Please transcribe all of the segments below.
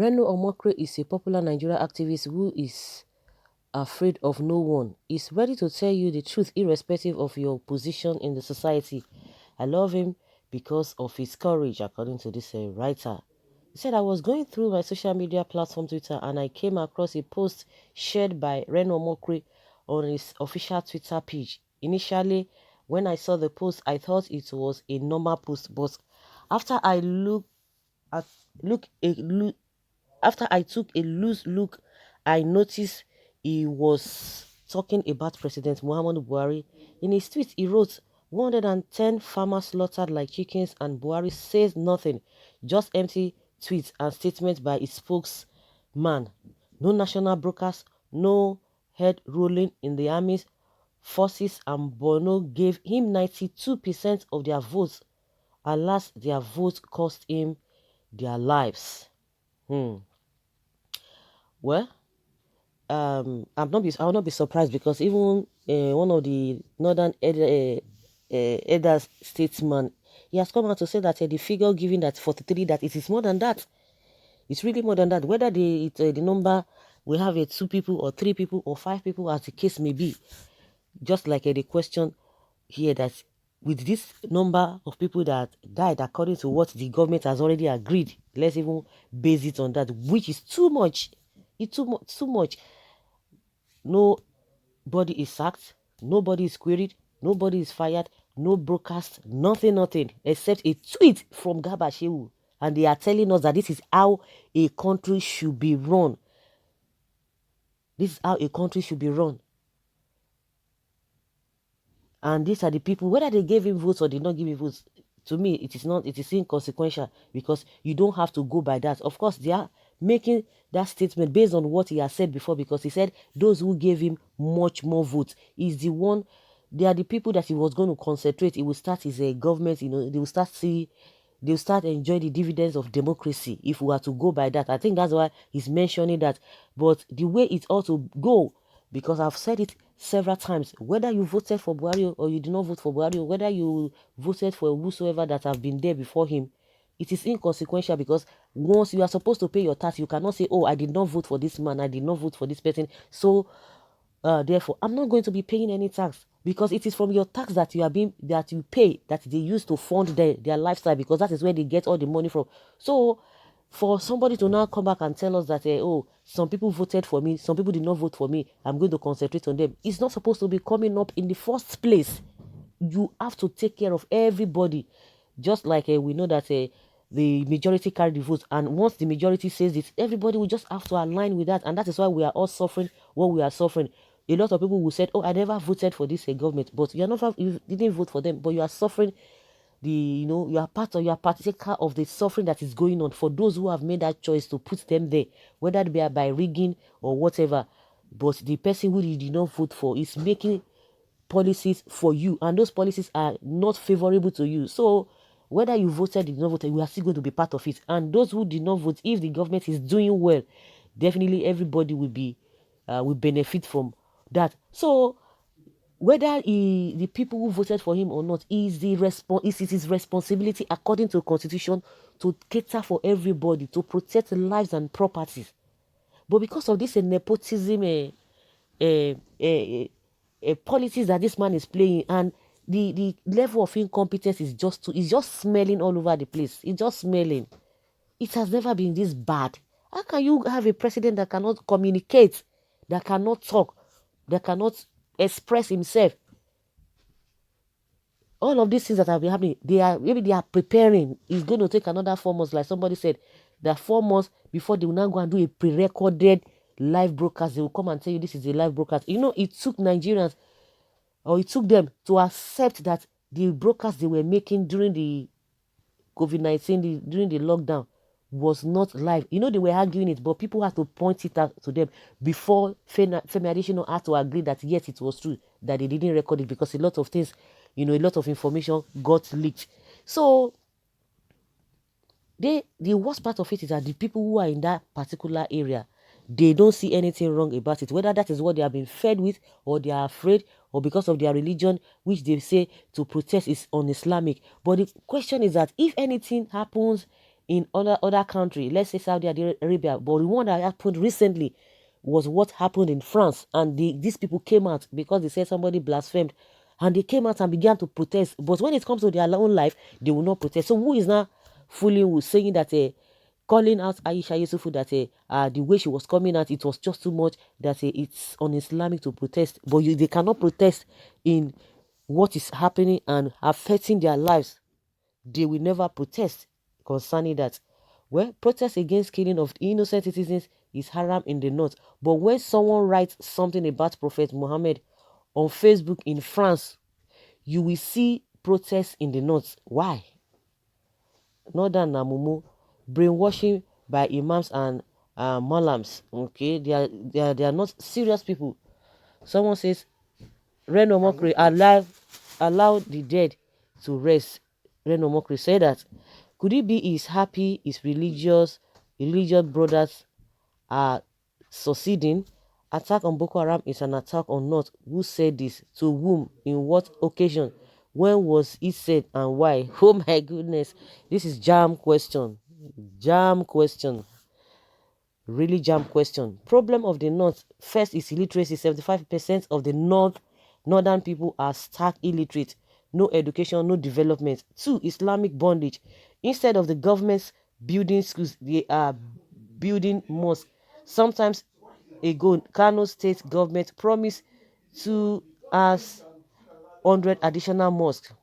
Reno Omokre is a popular Nigerian activist who is afraid of no one. He's ready to tell you the truth irrespective of your position in the society. I love him because of his courage, according to this writer. He said, I was going through my social media platform Twitter and I came across a post shared by Reno Omokre on his official Twitter page. Initially, when I saw the post, I thought it was a normal post, but after I at look a look after I took a loose look, I noticed he was talking about President Muhammadu Buhari. In his tweet, he wrote, 110 farmers slaughtered like chickens and Buhari says nothing, just empty tweets and statements by his spokesman. No national broadcast, no head rolling in the armies, forces and Borno gave him 92% of their votes. Alas, their votes cost him their lives. Well, I will not be surprised because even one of the northern elder statesman, he has come out to say that the figure given that 43, that it is more than that. It's really more than that. Whether the number we have 2 people or 3 people or 5 people, as the case may be, just like the question here, that with this number of people that died according to what the government has already agreed, let's even base it on that, which is too much. It's too much. Nobody is sacked, nobody is queried, nobody is fired, no broadcast, nothing, except a tweet from Garba Shehu. And they are telling us that this is how a country should be run. This is how a country should be run. And these are the people, whether they gave him votes or did not give him votes, to me, it is inconsequential, because you don't have to go by that. Of course, they are making that statement based on what he has said before, because he said those who gave him much more votes is the one, they are the people that he was going to concentrate. He will start his government, they will start enjoying the dividends of democracy if we are to go by that. I think that's why he's mentioning that. But the way it ought to go, because I've said it several times, whether you voted for Buhari or you did not vote for Buhari, or whether you voted for whosoever that have been there before him, it is inconsequential, because once you are supposed to pay your tax, you cannot say, oh, I did not vote for this man, I did not vote for this person, so therefore I'm not going to be paying any tax, because it is from your tax that you pay, that they use to fund their lifestyle, because that is where they get all the money from. So for somebody to now come back and tell us that, oh, some people voted for me, some people did not vote for me, I'm going to concentrate on them, it's not supposed to be coming up in the first place. You have to take care of everybody. Just like we know that the majority carry the vote, and once the majority says it, everybody will just have to align with that, and that is why we are all suffering what we are suffering. A lot of people will say, oh, I never voted for this government, but you didn't vote for them, but you are suffering you are you are partaker of the suffering that is going on for those who have made that choice to put them there, whether it be by rigging or whatever. But the person who you did not vote for is making policies for you, and those policies are not favorable to you. So whether you voted or did not vote, we are still going to be part of it. And those who did not vote, if the government is doing well, definitely everybody will benefit from that. So whether the people who voted for him or not, is it his responsibility according to the constitution to cater for everybody, to protect lives and properties. But because of this nepotism politics that this man is playing, and the level of incompetence is just smelling all over the place. It's just smelling. It has never been this bad. How can you have a president that cannot communicate, that cannot talk, that cannot express himself? All of these things that have been happening, they are preparing. It's going to take another 4 months, like somebody said, that 4 months before they will now go and do a pre-recorded live broadcast. They will come and tell you this is a live broadcast. It took Nigerians, or it took them to accept that the broadcast they were making during the COVID-19, during the lockdown, was not live. They were arguing it, but people had to point it out to them before Femi Adesina had to agree that yes, it was true, that they didn't record it, because a lot of things, a lot of information got leaked. So the worst part of it is that the people who are in that particular area, they don't see anything wrong about it, whether that is what they have been fed with, or they are afraid, or because of their religion, which they say to protest is un-Islamic. But the question is that if anything happens in other country, let's say Saudi Arabia, but the one that happened recently was what happened in France. And these people came out because they said somebody blasphemed, and they came out and began to protest. But when it comes to their own life, they will not protest. So who is now fooling, who saying that calling out Aisha Yusufu that the way she was coming out, it was just too much, that it's un-Islamic to protest. But they cannot protest in what is happening and affecting their lives. They will never protest concerning that. Well, protest against killing of innocent citizens is haram in the north. But when someone writes something about Prophet Muhammad on Facebook in France, you will see protests in the north. Why? Northern Namumu, brainwashing by imams and malams. Okay, they are not serious people. Someone says, Reno Mokri, allow the dead to rest. Reno Mokri said that. Could it be he's happy his religious brothers are succeeding? Attack on Boko Haram is an attack on North. Who said this? To whom? In what occasion? When was it said and why? Oh my goodness. This is jam question. Jam question. Really jam question. Problem of the North. First is illiteracy. 75% of the northern people are stark illiterate. No education, no development. 2, Islamic bondage. Instead of the government's building schools, they are building mosques. Sometimes ago, Kano state government promised to us 100 additional mosques.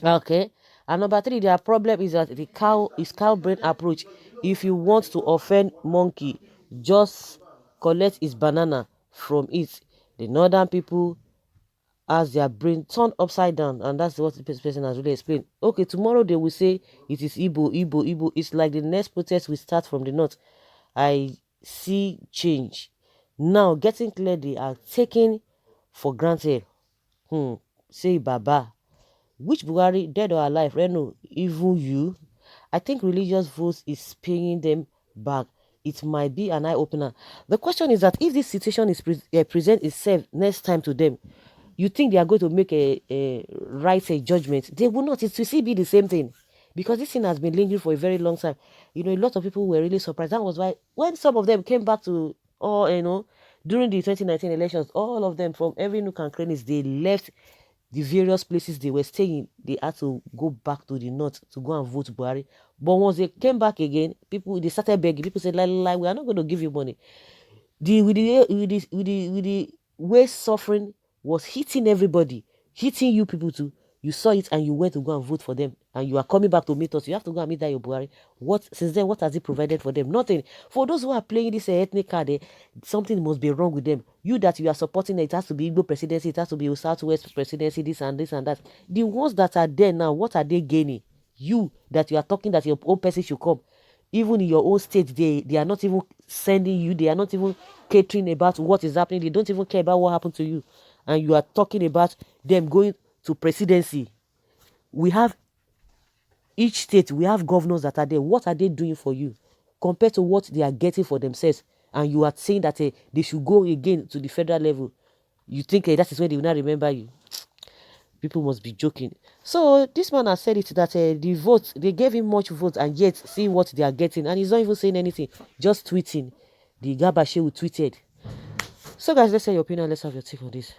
Okay. And number 3, their problem is that the cow brain approach. If you want to offend monkey, just collect its banana from it. The northern people has their brain turned upside down, and that's what this person has really explained. Okay, tomorrow they will say it is Igbo. It's like the next protest will start from the north. I see change. Now, getting clear, they are taken for granted. Say Baba. Which Buhari, dead or alive? Reno, even you. I think religious votes is paying them back. It might be an eye-opener. The question is that if this situation is present itself next time to them, you think they are going to make a judgment? They will not. It will still be the same thing. Because this thing has been lingering for a very long time. A lot of people were really surprised. That was why when some of them came back to, during the 2019 elections, all of them from every nook and crannies, they left the various places they were staying. They had to go back to the north to go and vote Buhari. But once they came back again, they started begging. People said, "Lie, we are not going to give you money." With the way suffering was hitting everybody, hitting you people too. You saw it and you went to go and vote for them, and you are coming back to meet us. You have to go and meet that your Buhari. Since then, what has he provided for them? Nothing. For those who are playing this ethnic card, something must be wrong with them. You that you are supporting, it has to be Igbo presidency, it has to be Southwest presidency, this and that. The ones that are there now, what are they gaining? You that you are talking that your own person should come. Even in your own state, they are not even sending you. They are not even catering about what is happening. They don't even care about what happened to you. And you are talking about them going to presidency. We have each state, we have governors that are there. What are they doing for you compared to what they are getting for themselves? And you are saying that they should go again to the federal level. You think that is when they will not remember you? People must be joking. So this man has said it that the votes, they gave him much votes, and yet see what they are getting, and he's not even saying anything, just tweeting. The Gabashe who tweeted. So guys, let's say your opinion. Let's have your take on this.